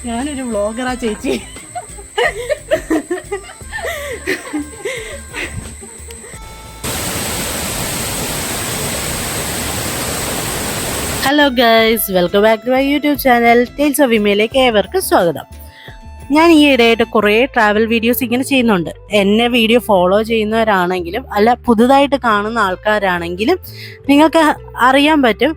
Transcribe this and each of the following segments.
ഞാനൊരു വ്ളോഗറാ ചേച്ചി. Hello guys, welcome back to my YouTube channel tales of വിമയിലേക്ക് ഏവർക്കും സ്വാഗതം. ഞാൻ ഈ ഇടയായിട്ട് കുറേ ട്രാവൽ വീഡിയോസ് ഇങ്ങനെ ചെയ്യുന്നുണ്ട്. എന്നെ വീഡിയോ ഫോളോ ചെയ്യുന്നവരാണെങ്കിലും അല്ല പുതുതായിട്ട് കാണുന്ന ആൾക്കാരാണെങ്കിലും നിങ്ങൾക്ക് അറിയാൻ പറ്റും.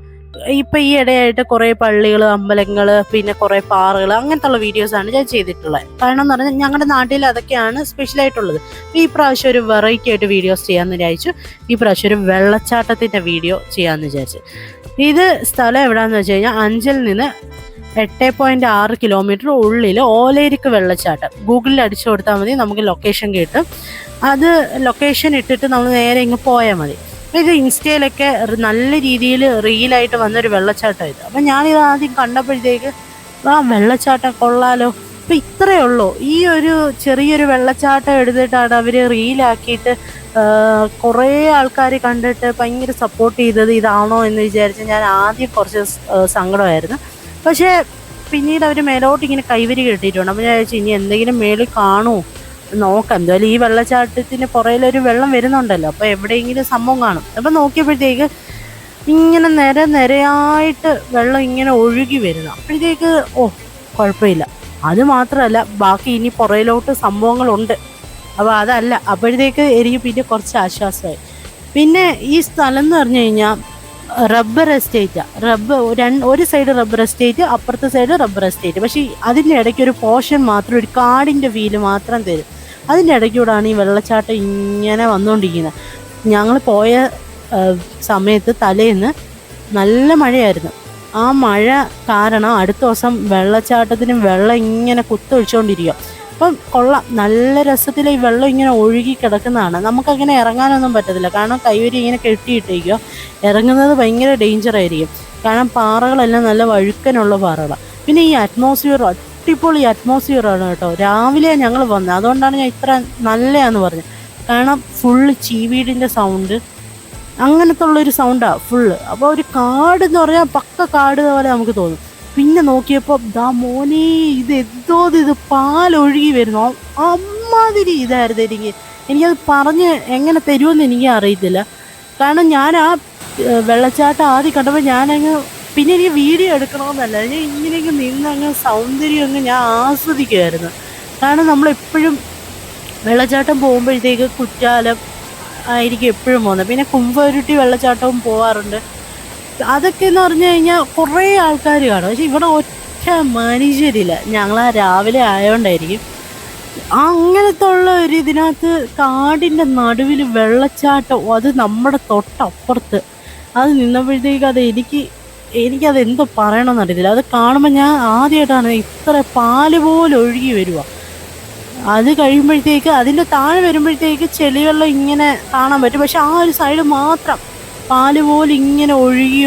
ഇപ്പം ഈ ഇടയായിട്ട് കുറേ പള്ളികൾ, അമ്പലങ്ങൾ, പിന്നെ കുറേ പാറകൾ, അങ്ങനത്തെ ഉള്ള വീഡിയോസാണ് ഞാൻ ചെയ്തിട്ടുള്ളത്. കാരണം എന്ന് പറഞ്ഞാൽ ഞങ്ങളുടെ നാട്ടിൽ അതൊക്കെയാണ് സ്പെഷ്യലായിട്ടുള്ളത്. ഈ പ്രാവശ്യം ഒരു വെറൈറ്റി ആയിട്ട് വീഡിയോസ് ചെയ്യാമെന്ന് വിചാരിച്ചു. ഈ പ്രാവശ്യം ഒരു വെള്ളച്ചാട്ടത്തിൻ്റെ വീഡിയോ ചെയ്യാമെന്ന് വിചാരിച്ചു. ഇത് സ്ഥലം എവിടെയാണെന്ന് വെച്ച് കഴിഞ്ഞാൽ അഞ്ചൽ നിന്ന് 8.6 കിലോമീറ്റർ ഉള്ളിൽ ഓലേരിക്ക് വെള്ളച്ചാട്ടം. ഗൂഗിളിൽ അടിച്ചു കൊടുത്താൽ മതി, നമുക്ക് ലൊക്കേഷൻ കിട്ടും. അത് ലൊക്കേഷൻ ഇട്ടിട്ട് നമ്മൾ നേരെ ഇങ്ങ് പോയാൽ മതി. ഇത് ഇൻസ്റ്റയിലൊക്കെ നല്ല രീതിയിൽ റീലായിട്ട് വന്നൊരു വെള്ളച്ചാട്ടം ഇത്. അപ്പം ഞാനിത് ആദ്യം കണ്ടപ്പോഴത്തേക്ക് വെള്ളച്ചാട്ടം കൊള്ളാലോ. അപ്പം ഇത്രയേ ഉള്ളൂ. ഈ ഒരു ചെറിയൊരു വെള്ളച്ചാട്ടം എടുത്തിട്ടാണ് അവർ റീലാക്കിയിട്ട് കുറേ ആൾക്കാർ കണ്ടിട്ട് ഭയങ്കര സപ്പോർട്ട് ചെയ്തത്. ഇതാണോ എന്ന് വിചാരിച്ച് ഞാൻ ആദ്യം കുറച്ച് സങ്കടമായിരുന്നു. പക്ഷേ പിന്നീട് അവർ മേലോട്ട് ഇങ്ങനെ കൈവരി കെട്ടിയിട്ടുണ്ട്. അപ്പോൾ ഞാൻ വിചാരിച്ചു ഇനി എന്തെങ്കിലും മേളിൽ കാണുമോ നോക്കാം. എന്തായാലും ഈ വെള്ളച്ചാട്ടത്തിന് പുറയിലൊരു വെള്ളം വരുന്നുണ്ടല്ലോ, അപ്പോൾ എവിടെയെങ്കിലും സംഭവം കാണും. അപ്പം നോക്കിയപ്പോഴത്തേക്ക് ഇങ്ങനെ നിരയായിട്ട് വെള്ളം ഇങ്ങനെ ഒഴുകി വരുന്നു. അപ്പോഴത്തേക്ക് കുഴപ്പമില്ല. അത് മാത്രമല്ല, ബാക്കി ഇനി പുറയിലോട്ട് സംഭവങ്ങളുണ്ട്. അപ്പോൾ അതല്ല, അപ്പോഴത്തേക്ക് എനിക്ക് പിന്നെ കുറച്ച് ആശ്വാസമായി. പിന്നെ ഈ സ്ഥലം എന്ന് പറഞ്ഞു കഴിഞ്ഞാൽ റബ്ബർ എസ്റ്റേറ്റാണ്. ഒരു സൈഡ് റബ്ബർ എസ്റ്റേറ്റ്, അപ്പുറത്തെ സൈഡ് റബ്ബർ എസ്റ്റേറ്റ്. പക്ഷേ അതിൻ്റെ ഇടയ്ക്ക് ഒരു പോർഷൻ മാത്രം, ഒരു കാടിൻ്റെ ഫീല് മാത്രം തരും. അതിൻ്റെ ഇടയ്ക്കൂടാണ് ഈ വെള്ളച്ചാട്ടം ഇങ്ങനെ വന്നുകൊണ്ടിരിക്കുന്നത്. ഞങ്ങൾ പോയ സമയത്ത് തലേന്ന് നല്ല മഴയായിരുന്നു. ആ മഴ കാരണം അടുത്ത ദിവസം വെള്ളച്ചാട്ടത്തിന് വെള്ളം ഇങ്ങനെ കുത്തൊഴിച്ചുകൊണ്ടിരിക്കുക. അപ്പം കൊള്ളാം, നല്ല രസത്തിൽ ഈ വെള്ളം ഇങ്ങനെ ഒഴുകി കിടക്കുന്നതാണ്. നമുക്കങ്ങനെ ഇറങ്ങാനൊന്നും പറ്റത്തില്ല, കാരണം കൈവരി ഇങ്ങനെ കെട്ടിയിട്ടേക്കോ. ഇറങ്ങുന്നത് ഭയങ്കര ഡേഞ്ചറായിരിക്കും, കാരണം പാറകളെല്ലാം നല്ല വഴുക്കനുള്ള പാറകളാണ്. പിന്നെ ഈ അറ്റ്മോസ്ഫിയർ അടിപൊളി അറ്റ്മോസ്ഫിയറാണ് കേട്ടോ. രാവിലെ ഞങ്ങൾ വന്നത്, അതുകൊണ്ടാണ് ഞാൻ ഇത്ര നല്ലതാന്ന് പറഞ്ഞത്. കാരണം ഫുള്ള് ചീവീടിൻ്റെ സൗണ്ട്, അങ്ങനത്തെ ഉള്ളൊരു സൗണ്ടാണ് ഫുള്ള്. അപ്പോൾ ഒരു കാട് എന്ന് പറഞ്ഞാൽ പക്ക കാട് പോലെ നമുക്ക് തോന്നും. പിന്നെ നോക്കിയപ്പോൾ മോനെ ഇത് പാലൊഴുകി വരുന്നു. അമ്മാതിരി ഇതായിരുന്നു. എനിക്കത് പറഞ്ഞ് എങ്ങനെ തരുമെന്ന് എനിക്ക് അറിയത്തില്ല. കാരണം ഞാൻ ആ വെള്ളച്ചാട്ടം ആദ്യം കണ്ടപ്പോൾ ഞാനങ്ങ്, പിന്നെ എനിക്ക് വീഡിയോ എടുക്കണമെന്നല്ല, ഞാൻ ഇങ്ങനെയൊക്കെ നിന്നങ്ങ് സൗന്ദര്യം അങ്ങ് ഞാൻ ആസ്വദിക്കുമായിരുന്നു. കാരണം നമ്മളെപ്പോഴും വെള്ളച്ചാട്ടം പോകുമ്പോഴത്തേക്ക് കുറ്റാലം ആയിരിക്കും എപ്പോഴും പോകുന്നത്. പിന്നെ കുമ്പരുട്ടി വെള്ളച്ചാട്ടവും പോകാറുണ്ട്. അതൊക്കെ എന്ന് പറഞ്ഞു കഴിഞ്ഞാൽ കുറേ ആൾക്കാർ കാണും. പക്ഷെ ഇവിടെ ഒറ്റ മനുഷ്യരില്ല. ഞങ്ങളാ രാവിലെ ആയതുകൊണ്ടായിരിക്കും. അങ്ങനത്തെ ഉള്ള ഒരു ഇതിനകത്ത് കാടിൻ്റെ നടുവിൽ വെള്ളച്ചാട്ടം, അത് നമ്മുടെ തൊട്ടപ്പുറത്ത്. അത് നിന്നപ്പോഴത്തേക്ക് എനിക്കത് എന്തോ പറയണമെന്ന് അറിയത്തില്ല. അത് കാണുമ്പോൾ ഞാൻ ആദ്യമായിട്ടാണ് ഇത്ര പാല് പോലെ ഒഴുകി വരിക. അത് കഴിയുമ്പോഴത്തേക്ക് അതിൻ്റെ താഴെ വരുമ്പോഴത്തേക്ക് ചെളിവെള്ളം ഇങ്ങനെ കാണാൻ പറ്റും. പക്ഷെ ആ ഒരു സൈഡ് മാത്രം പാല് പോലെ ഇങ്ങനെ ഒഴുകി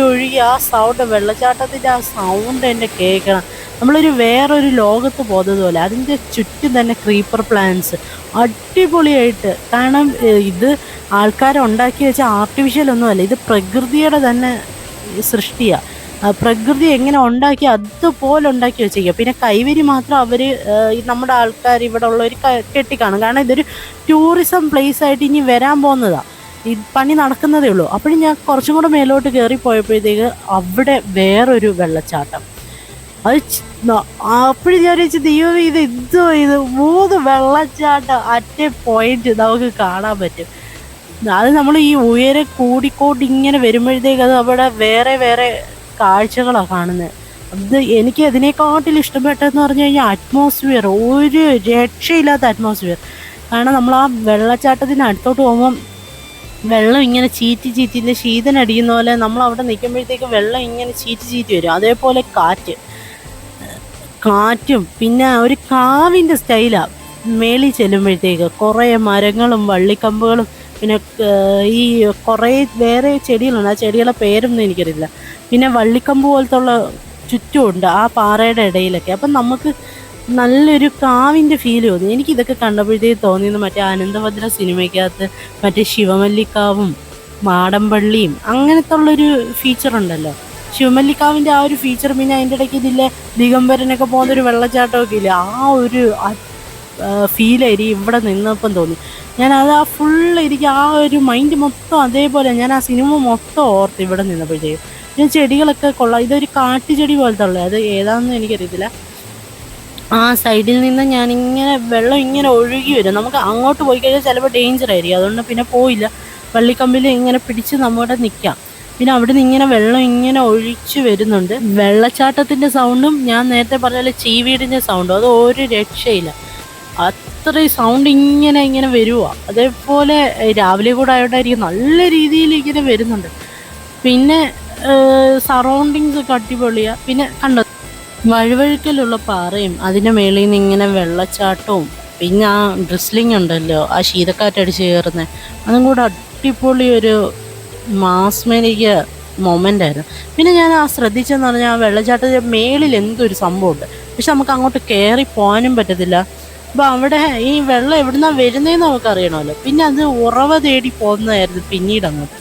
ആ സൗണ്ട്, വെള്ളച്ചാട്ടത്തിൻ്റെ ആ സൗണ്ട് എന്നെ കേൾക്കണം. നമ്മളൊരു വേറൊരു ലോകത്ത് പോകുന്നതുപോലെ. അതിൻ്റെ ചുറ്റും തന്നെ ക്രീപ്പർ പ്ലാന്റ്സ് അടിപൊളിയായിട്ട്. കാരണം ഇത് ആൾക്കാരുണ്ടാക്കി വെച്ച ആർട്ടിഫിഷ്യൽ ഒന്നുമല്ല, ഇത് പ്രകൃതിയുടെ തന്നെ സൃഷ്ടിയാണ്. പ്രകൃതി എങ്ങനെ ഉണ്ടാക്കി അതുപോലെ ഉണ്ടാക്കി വെച്ചേക്കുക. പിന്നെ കൈവരി മാത്രം അവർ, നമ്മുടെ ആൾക്കാർ ഇവിടെ ഉള്ളവർ കെട്ടിക്കാണും. കാരണം ഇതൊരു ടൂറിസം പ്ലേസ് ആയിട്ട് ഇനി വരാൻ പോകുന്നതാണ്. ഈ പണി നടക്കുന്നതേ ഉള്ളൂ. അപ്പോഴും ഞാൻ കുറച്ചും കൂടെ മേലോട്ട് കയറിപ്പോയപ്പോഴത്തേക്ക് അവിടെ വേറൊരു വെള്ളച്ചാട്ടം. അത് അപ്പോഴും ഞാൻ വിചാരിച്ചു ദൈവം ഇത് 3 വെള്ളച്ചാട്ടം അറ്റ് പോയിന്റ് നമുക്ക് കാണാൻ പറ്റും. അത് നമ്മൾ ഈ ഉയരെ കൂടിക്കോട്ട് ഇങ്ങനെ വരുമ്പോഴത്തേക്ക് അത് അവിടെ വേറെ വേറെ കാഴ്ചകളാണ് കാണുന്നത്. അത് എനിക്ക് അതിനെക്കാട്ടിൽ ഇഷ്ടപ്പെട്ടതെന്ന് പറഞ്ഞു കഴിഞ്ഞാൽ അറ്റ്മോസ്ഫിയർ, ഒരു രക്ഷയില്ലാത്ത അറ്റ്മോസ്ഫിയർ. കാരണം നമ്മൾ ആ വെള്ളച്ചാട്ടത്തിന് അടുത്തോട്ട് പോകുമ്പം വെള്ളം ഇങ്ങനെ ചീറ്റിൻ്റെ ശീതനടിക്കുന്ന പോലെ നമ്മൾ അവിടെ നിൽക്കുമ്പോഴത്തേക്ക് വെള്ളം ഇങ്ങനെ ചീറ്റി വരും. അതേപോലെ കാറ്റും പിന്നെ ഒരു കാവിൻ്റെ സ്റ്റൈലാണ്. മേളിൽ ചെല്ലുമ്പോഴത്തേക്ക് കുറേ മരങ്ങളും വള്ളിക്കമ്പുകളും പിന്നെ ഈ കുറേ വേറെ ചെടികളുണ്ട്. ആ ചെടികളുടെ പേരൊന്നും എനിക്കറിയില്ല. പിന്നെ വള്ളിക്കമ്പ് പോലത്തെ ഉള്ള ചുറ്റുമുണ്ട് ആ പാറയുടെ ഇടയിലൊക്കെ. അപ്പം നമുക്ക് നല്ലൊരു കാവിൻ്റെ ഫീൽ തോന്നി. എനിക്കിതൊക്കെ കണ്ടപ്പോഴത്തേക്ക് തോന്നിയത് മറ്റേ ആനന്ദഭദ്ര സിനിമയ്ക്കകത്ത് മറ്റേ ശിവമല്ലിക്കാവും മാടമ്പള്ളിയും അങ്ങനത്തെ ഉള്ളൊരു ഫീച്ചർ ഉണ്ടല്ലോ. ശിവമല്ലിക്കാവിൻ്റെ ആ ഒരു ഫീച്ചർ, പിന്നെ അതിൻ്റെ ഇടയ്ക്ക് ഇതിലെ ദിഗംബരനൊക്കെ പോകുന്നൊരു വെള്ളച്ചാട്ടമൊക്കെ ഇല്ലേ, ആ ഒരു ഫീലായിരിക്കും ഇവിടെ നിന്നപ്പം തോന്നി. ഞാനത് ആ ഫുള്ള് എനിക്ക് ആ ഒരു മൈൻഡ് മൊത്തം അതേപോലെ ഞാൻ ആ സിനിമ മൊത്തം ഓർത്ത് ഇവിടെ നിന്നപ്പോഴത്തേക്കും. പിന്നെ ചെടികളൊക്കെ കൊള്ളാം. ഇതൊരു കാട്ടുചെടി പോലത്തെ ഉള്ളത്, അത് ഏതാണെന്ന് എനിക്കറിയത്തില്ല. ആ സൈഡിൽ നിന്ന് ഞാനിങ്ങനെ വെള്ളം ഇങ്ങനെ ഒഴുകി വരും. നമുക്ക് അങ്ങോട്ട് പോയി കഴിഞ്ഞാൽ ചിലപ്പോൾ ഡേഞ്ചർ ആയിരിക്കും, അതുകൊണ്ട് പിന്നെ പോയില്ല. വള്ളിക്കമ്പിൽ ഇങ്ങനെ പിടിച്ച് നമ്മുടെ നിൽക്കാം. പിന്നെ അവിടെ നിന്ന് ഇങ്ങനെ വെള്ളം ഇങ്ങനെ ഒഴിച്ചു വരുന്നുണ്ട്. വെള്ളച്ചാട്ടത്തിൻ്റെ സൗണ്ടും ഞാൻ നേരത്തെ പറഞ്ഞ ചീവീടിൻ്റെ സൗണ്ടും അത് ഒരു രക്ഷയില്ല. അത്രയും സൗണ്ട് ഇങ്ങനെ വരുക. അതേപോലെ രാവിലെ കൂടെ ആയോണ്ടായിരിക്കും നല്ല രീതിയിൽ ഇങ്ങനെ വരുന്നുണ്ട്. പിന്നെ സറൗണ്ടിങ്സ് ഒക്കെ അടിപൊളിയാണ്. പിന്നെ കണ്ടോ വഴുവഴുക്കലുള്ള പാറയും അതിൻ്റെ മേളിൽ നിന്ന് ഇങ്ങനെ വെള്ളച്ചാട്ടവും പിന്നെ ആ ഡ്രിസ്ലിംഗ് ഉണ്ടല്ലോ, ആ ശീതക്കാറ്റടിച്ച് കയറുന്നത്, അതും കൂടെ അടിപൊളി ഒരു മാസ്മരിക മൊമെൻ്റ് ആയിരുന്നു. പിന്നെ ഞാൻ ആ ശ്രദ്ധിച്ചെന്ന് പറഞ്ഞാൽ ആ വെള്ളച്ചാട്ടത്തിൻ്റെ മേളിൽ എന്തൊരു സംഭവമുണ്ട്, പക്ഷെ നമുക്ക് അങ്ങോട്ട് കയറി പോകാനും പറ്റത്തില്ല. അപ്പോൾ അവിടെ ഈ വെള്ളം എവിടുന്നാണ് വരുന്നതെന്ന് നമുക്ക് അറിയണമല്ലോ. പിന്നെ അത് ഉറവ തേടി പോകുന്നതായിരുന്നു പിന്നീട് അങ്ങോട്ട്.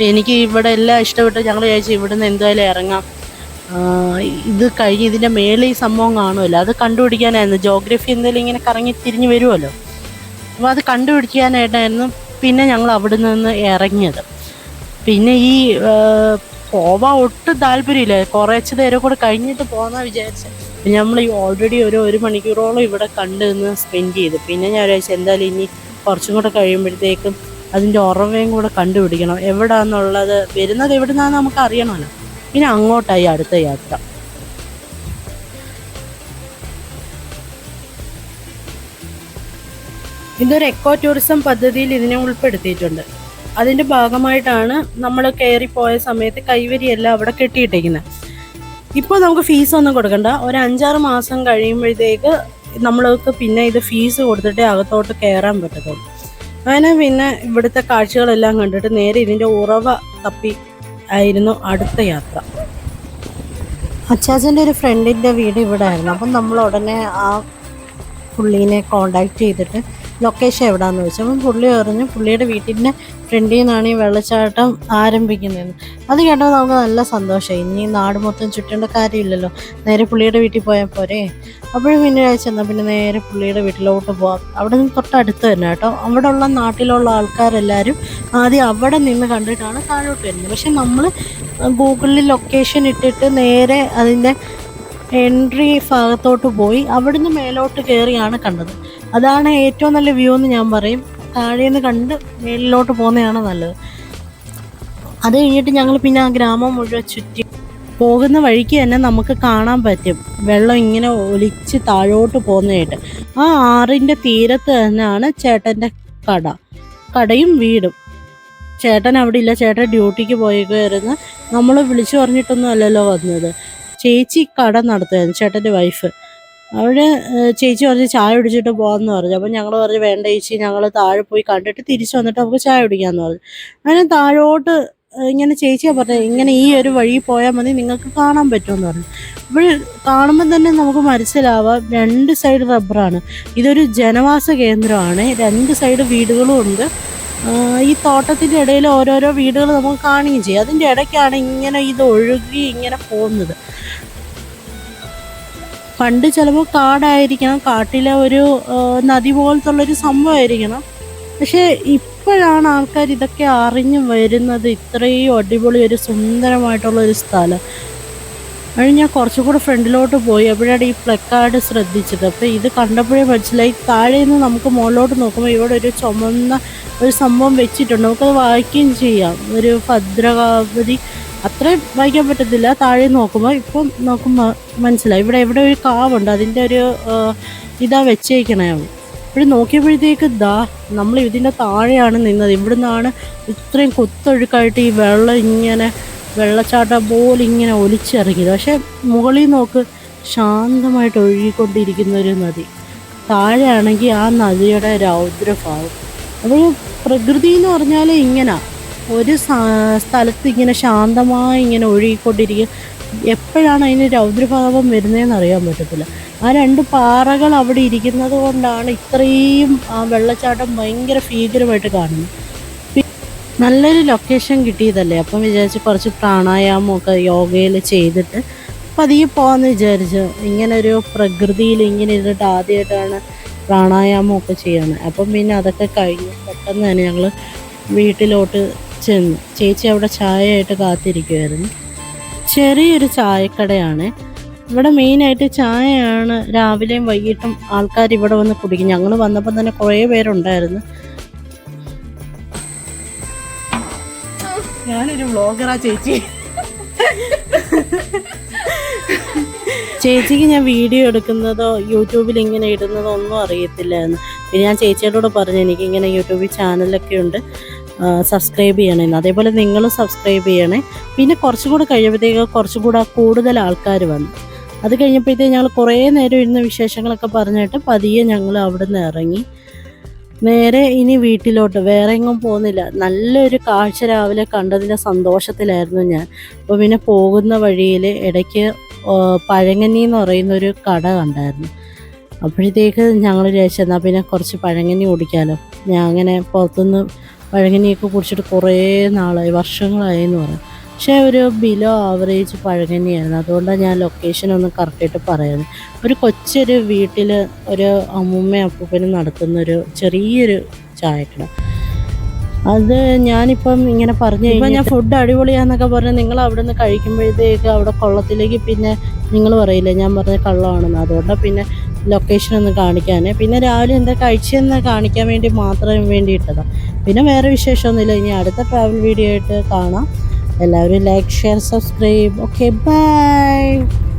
എനിക്ക് ഇവിടെ എല്ലാം ഇഷ്ടപ്പെട്ട് ഞങ്ങൾ വിചാരിച്ചു ഇവിടുന്ന് എന്തായാലും ഇറങ്ങാം, ഇത് കഴിഞ്ഞ് ഇതിൻ്റെ മേളിൽ ഈ സംഭവം കാണുമല്ലോ, അത് കണ്ടുപിടിക്കാനായിരുന്നു. ജോഗ്രഫി എന്തെങ്കിലും ഇങ്ങനെ കറങ്ങി തിരിഞ്ഞ് വരുമല്ലോ, അപ്പോൾ അത് കണ്ടുപിടിക്കാനായിട്ടായിരുന്നു പിന്നെ ഞങ്ങൾ അവിടെ നിന്ന് ഇറങ്ങിയത്. പിന്നെ ഈ പോവാൻ ഒട്ടും താല്പര്യമില്ല, കുറച്ച് നേരം കൂടെ കഴിഞ്ഞിട്ട് പോകാമെന്നാണ് വിചാരിച്ചത്. പിന്നെ നമ്മൾ ഈ ഓൾറെഡി ഒരു മണിക്കൂറോളം ഇവിടെ കണ്ടു നിന്ന് സ്പെൻഡ് ചെയ്തു. പിന്നെ ഞാൻ വിചാരിച്ചു എന്തായാലും ഇനി കുറച്ചും കൂടെ കഴിയുമ്പോഴത്തേക്കും അതിൻ്റെ ഉറവയും കൂടെ കണ്ടുപിടിക്കണം, എവിടാന്നുള്ളത്, വരുന്നത് എവിടുന്നാന്ന് നമുക്ക് അറിയണമല്ലോ. പിന്നെ അങ്ങോട്ടായി അടുത്ത യാത്ര. ഇതൊരു എക്കോ ടൂറിസം പദ്ധതിയിൽ ഇതിനെ ഉൾപ്പെടുത്തിയിട്ടുണ്ട്. അതിൻ്റെ ഭാഗമായിട്ടാണ് നമ്മൾ കയറിപ്പോയ സമയത്ത് കൈവരിയെല്ലാം അവിടെ കെട്ടിയിട്ടേക്കുന്നത്. ഇപ്പോൾ നമുക്ക് ഫീസൊന്നും കൊടുക്കണ്ട, ഒരു 5-6 മാസം കഴിയുമ്പോഴത്തേക്ക് നമ്മൾക്ക് പിന്നെ ഇത് ഫീസ് കൊടുത്തിട്ടേ അകത്തോട്ട് കയറാൻ പറ്റത്തുള്ളൂ. അങ്ങനെ പിന്നെ ഇവിടുത്തെ കാഴ്ചകളെല്ലാം കണ്ടിട്ട് നേരെ ഇതിൻ്റെ ഉറവ തപ്പി ആയിരുന്നു അടുത്ത യാത്ര. അച്ചാച്ചൻ്റെ ഒരു ഫ്രണ്ടിൻ്റെ വീട് ഇവിടെ ആയിരുന്നു. അപ്പം നമ്മൾ ഉടനെ ആ പുള്ളീനെ കോണ്ടാക്ട് ചെയ്തിട്ട് ലൊക്കേഷൻ എവിടെയാണെന്ന് ചോദിച്ചു. അപ്പം പുള്ളി പറഞ്ഞു പുള്ളിയുടെ വീട്ടിൻ്റെ ഫ്രണ്ടിൽ നിന്നാണ് ഈ വെള്ളച്ചാട്ടം ആരംഭിക്കുന്നതെന്ന്. അത് കേട്ടപ്പോൾ നമുക്ക് നല്ല സന്തോഷമായി. ഇനി നാട് മൊത്തം ചുറ്റേണ്ട കാര്യമില്ലല്ലോ, നേരെ പുള്ളിയുടെ വീട്ടിൽ പോയാൽ പോരെ. അപ്പോഴും പിന്നെ ചെന്നാൽ പിന്നെ നേരെ പുള്ളിയുടെ വീട്ടിലോട്ട് പോകാം. അവിടെ നിന്ന് തൊട്ടടുത്ത് തന്നെ കേട്ടോ. അവിടെ ഉള്ള നാട്ടിലുള്ള ആൾക്കാരെല്ലാവരും ആദ്യം അവിടെ നിന്ന് കണ്ടിട്ടാണ് താഴോട്ട് വരുന്നത്. പക്ഷെ നമ്മൾ ഗൂഗിളിൽ ലൊക്കേഷൻ ഇട്ടിട്ട് നേരെ അതിൻ്റെ എൻട്രി ഭാഗത്തോട്ട് പോയി അവിടുന്ന് മേലോട്ട് കയറിയാണ് കണ്ടത്. അതാണ് ഏറ്റവും നല്ല വ്യൂ എന്ന് ഞാൻ പറയും. താഴേന്ന് കണ്ട് മേലിലോട്ട് പോകുന്നതാണ് നല്ലത്. അത് കഴിഞ്ഞിട്ട് ഞങ്ങൾ പിന്നെ ആ ഗ്രാമം മുഴുവൻ ചുറ്റി പോകുന്ന വഴിക്ക് തന്നെ നമുക്ക് കാണാൻ പറ്റും വെള്ളം ഇങ്ങനെ ഒലിച്ച് താഴോട്ട് പോകുന്നതായിട്ട്. ആ ആറിൻ്റെ തീരത്ത് തന്നെയാണ് ചേട്ടൻ്റെ കടയും വീടും. ചേട്ടൻ അവിടെ ഇല്ല, ചേട്ടൻ ഡ്യൂട്ടിക്ക് പോയേക്കുമായിരുന്നു. നമ്മൾ വിളിച്ചു പറഞ്ഞിട്ടൊന്നും അല്ലല്ലോ വന്നത്. ചേച്ചി കട നടത്തുമായിരുന്നു, ചേട്ടൻ്റെ വൈഫ്. അവിടെ ചേച്ചി പറഞ്ഞ് ചായ കുടിച്ചിട്ട് പോകാമെന്ന് പറഞ്ഞു. അപ്പം ഞങ്ങൾ പറഞ്ഞു വേണ്ട ചേച്ചി, ഞങ്ങൾ താഴെ പോയി കണ്ടിട്ട് തിരിച്ചു വന്നിട്ട് നമുക്ക് ചായ കുടിക്കാമെന്ന് പറഞ്ഞു. അങ്ങനെ താഴോട്ട് ഇങ്ങനെ ചേച്ചിയാണ് പറഞ്ഞത് ഇങ്ങനെ ഈ ഒരു വഴി പോയാൽ മതി, നിങ്ങൾക്ക് കാണാൻ പറ്റുമെന്ന് പറഞ്ഞു. അപ്പോൾ കാണുമ്പോൾ തന്നെ നമുക്ക് മനസ്സിലാവാം 2 സൈഡ് റബ്ബറാണ്. ഇതൊരു ജനവാസ കേന്ദ്രമാണ്, 2 സൈഡ് വീടുകളും ഉണ്ട്. ഈ തോട്ടത്തിൻ്റെ ഇടയിൽ ഓരോരോ വീടുകൾ നമുക്ക് കാണുകയും ചെയ്യും. അതിൻ്റെ ഇടയ്ക്കാണ് ഇങ്ങനെ ഇത് ഒഴുകി ഇങ്ങനെ പോകുന്നത്. പണ്ട് ചിലപ്പോൾ കാടായിരിക്കണം, കാട്ടിലെ ഒരു നദി പോലത്തുള്ളൊരു സംഭവമായിരിക്കണം. പക്ഷേ ഇപ്പോഴാണ് ആൾക്കാർ ഇതൊക്കെ അറിഞ്ഞു വരുന്നത്. ഇത്രയും അടിപൊളി ഒരു സുന്ദരമായിട്ടുള്ളൊരു സ്ഥലം. അത് ഞാൻ കുറച്ചും കൂടെ ഫ്രണ്ടിലോട്ട് പോയി അപ്പോഴാണ് ഈ പ്ലക്കാർഡ് ശ്രദ്ധിച്ചത്. അപ്പോൾ ഇത് കണ്ടപ്പോഴേ മനസ്സിലായി. താഴെ നിന്ന് നമുക്ക് മുകളിലോട്ട് നോക്കുമ്പോൾ ഇവിടെ ഒരു ചുമന്ന ഒരു സംഭവം വെച്ചിട്ടുണ്ട്, നമുക്കത് വായിക്കുകയും ചെയ്യാം. ഒരു ഭദ്രകാവതി അത്രയും വായിക്കാൻ പറ്റത്തില്ല താഴെ നോക്കുമ്പോൾ. ഇപ്പം നോക്കുമ്പോൾ മനസ്സിലായി ഇവിടെ ഒരു കാവുണ്ട്, അതിൻ്റെ ഒരു ഇതാ വെച്ചേക്കണേ. ഇവിടെ നോക്കിയപ്പോഴത്തേക്ക് നമ്മൾ ഇതിൻ്റെ താഴെയാണ് നിന്നത്. ഇവിടെ നിന്നാണ് ഇത്രയും കുത്തൊഴുക്കായിട്ട് ഈ വെള്ളം ഇങ്ങനെ വെള്ളച്ചാട്ടം പോലെ ഇങ്ങനെ ഒലിച്ചിറങ്ങിയത്. പക്ഷെ മുകളിൽ നോക്ക്, ശാന്തമായിട്ട് ഒഴുകിക്കൊണ്ടിരിക്കുന്ന ഒരു നദി. താഴെയാണെങ്കിൽ ആ നദിയുടെ രൗദ്രഭാവം. അപ്പോൾ പ്രകൃതി എന്ന് പറഞ്ഞാൽ ഇങ്ങനെ ഒരു സ്ഥലത്ത് ഇങ്ങനെ ശാന്തമായി ഇങ്ങനെ ഒഴുകിക്കൊണ്ടിരിക്കുക. എപ്പോഴാണ് അതിന് രൗദ്രഭാവം വരുന്നതെന്ന് അറിയാൻ പറ്റത്തില്ല. ആ 2 പാറകൾ അവിടെ ഇരിക്കുന്നത് കൊണ്ടാണ് ഇത്രയും ആ വെള്ളച്ചാട്ടം ഭയങ്കര ഭീകരമായിട്ട് കാണുന്നത്. നല്ലൊരു ലൊക്കേഷൻ കിട്ടിയതല്ലേ, അപ്പം വിചാരിച്ച് കുറച്ച് പ്രാണായാമമൊക്കെ യോഗയിൽ ചെയ്തിട്ട് പതിയെ പോകാമെന്ന് വിചാരിച്ചു. ഇങ്ങനൊരു പ്രകൃതിയിൽ ഇങ്ങനെ ഇരുന്നിട്ട് ആദ്യമായിട്ടാണ് പ്രാണായാമമൊക്കെ ചെയ്യുന്നത്. അപ്പം പിന്നെ അതൊക്കെ കഴിഞ്ഞ് പെട്ടെന്ന് തന്നെ ഞങ്ങൾ വീട്ടിലോട്ട് ചെന്നു. ചേച്ചി അവിടെ ചായയായിട്ട് കാത്തിരിക്കുമായിരുന്നു. ചെറിയൊരു ചായക്കടയാണ്. ഇവിടെ മെയിനായിട്ട് ചായയാണ് രാവിലെയും വൈകിട്ടും ആൾക്കാർ ഇവിടെ വന്ന് കുടിക്കും. ഞങ്ങൾ വന്നപ്പോൾ തന്നെ കുറേ പേരുണ്ടായിരുന്നു. ഞാനൊരു വ്ളോഗറാ ചേച്ചി. ചേച്ചിക്ക് ഞാൻ വീഡിയോ എടുക്കുന്നതോ യൂട്യൂബിൽ ഇങ്ങനെ ഇടുന്നതോ ഒന്നും അറിയത്തില്ലായിരുന്നു. പിന്നെ ഞാൻ ചേച്ചിയോട് പറഞ്ഞു എനിക്കിങ്ങനെ യൂട്യൂബിൽ ചാനലൊക്കെ ഉണ്ട്, സബ്സ്ക്രൈബ് ചെയ്യണമെന്ന്. അതേപോലെ നിങ്ങളും സബ്സ്ക്രൈബ് ചെയ്യണേ. പിന്നെ കുറച്ചും കൂടെ കഴിയുമ്പോഴത്തേക്ക് കുറച്ചും കൂടെ കൂടുതൽ ആൾക്കാർ വന്നു. അത് കഴിഞ്ഞപ്പോഴത്തേക്ക് ഞങ്ങൾ കുറേ നേരം ഇരുന്ന് വിശേഷങ്ങളൊക്കെ പറഞ്ഞിട്ട് പതിയെ ഞങ്ങൾ അവിടെ നിന്ന് ഇറങ്ങി. നേരെ ഇനി വീട്ടിലോട്ട്, വേറെ എങ്ങും പോകുന്നില്ല. നല്ലൊരു കാഴ്ച രാവിലെ കണ്ടതിൻ്റെ സന്തോഷത്തിലായിരുന്നു ഞാൻ. അപ്പോൾ പിന്നെ പോകുന്ന വഴിയിൽ ഇടയ്ക്ക് പഴങ്കഞ്ഞി എന്ന് പറയുന്നൊരു കട കണ്ടായിരുന്നു. അപ്പോഴത്തേക്ക് ഞങ്ങൾ വിചാരിച്ചെന്നാൽ പിന്നെ കുറച്ച് പഴങ്കഞ്ഞി കുടിക്കാമല്ലോ. ഞാൻ അങ്ങനെ പുറത്തുനിന്ന് പഴങ്കഞ്ഞിയൊക്കെ കുടിച്ചിട്ട് കുറേ നാളായി, വർഷങ്ങളായി എന്ന് പറയാം. പക്ഷേ ഒരു ബിലോ ആവറേജ് പഴങ്കഞ്ഞിയായിരുന്നു. അതുകൊണ്ടാണ് ഞാൻ ലൊക്കേഷനൊന്നും കറക്റ്റായിട്ട് പറയുന്നത്. ഒരു കൊച്ചൊരു വീട്ടിൽ ഒരു അമ്മൂമ്മയും അപ്പൂപ്പനും നടത്തുന്നൊരു ചെറിയൊരു ചായക്കട. അത് ഞാനിപ്പം ഇങ്ങനെ പറഞ്ഞു കഴിഞ്ഞാൽ ഞാൻ ഫുഡ് അടിപൊളിയാന്നൊക്കെ പറഞ്ഞ് നിങ്ങൾ അവിടെ നിന്ന് കഴിക്കുമ്പോഴത്തേക്ക് അവിടെ കൊള്ളത്തിലേക്ക് പിന്നെ നിങ്ങൾ പറയില്ലേ ഞാൻ പറഞ്ഞ കള്ളമാണെന്ന്. അതുകൊണ്ടാണ് പിന്നെ ലൊക്കേഷനൊന്നും കാണിക്കാൻ. പിന്നെ രാവിലെ എന്താ കഴിച്ചതെന്ന് കാണിക്കാൻ വേണ്ടി മാത്രം വേണ്ടിയിട്ടതാണ്. പിന്നെ വേറെ വിശേഷമൊന്നുമില്ല. ഇനി അടുത്ത ട്രാവൽ വീഡിയോ ആയിട്ട് കാണാം. എല്ലാവരും like, share, subscribe. Okay, by.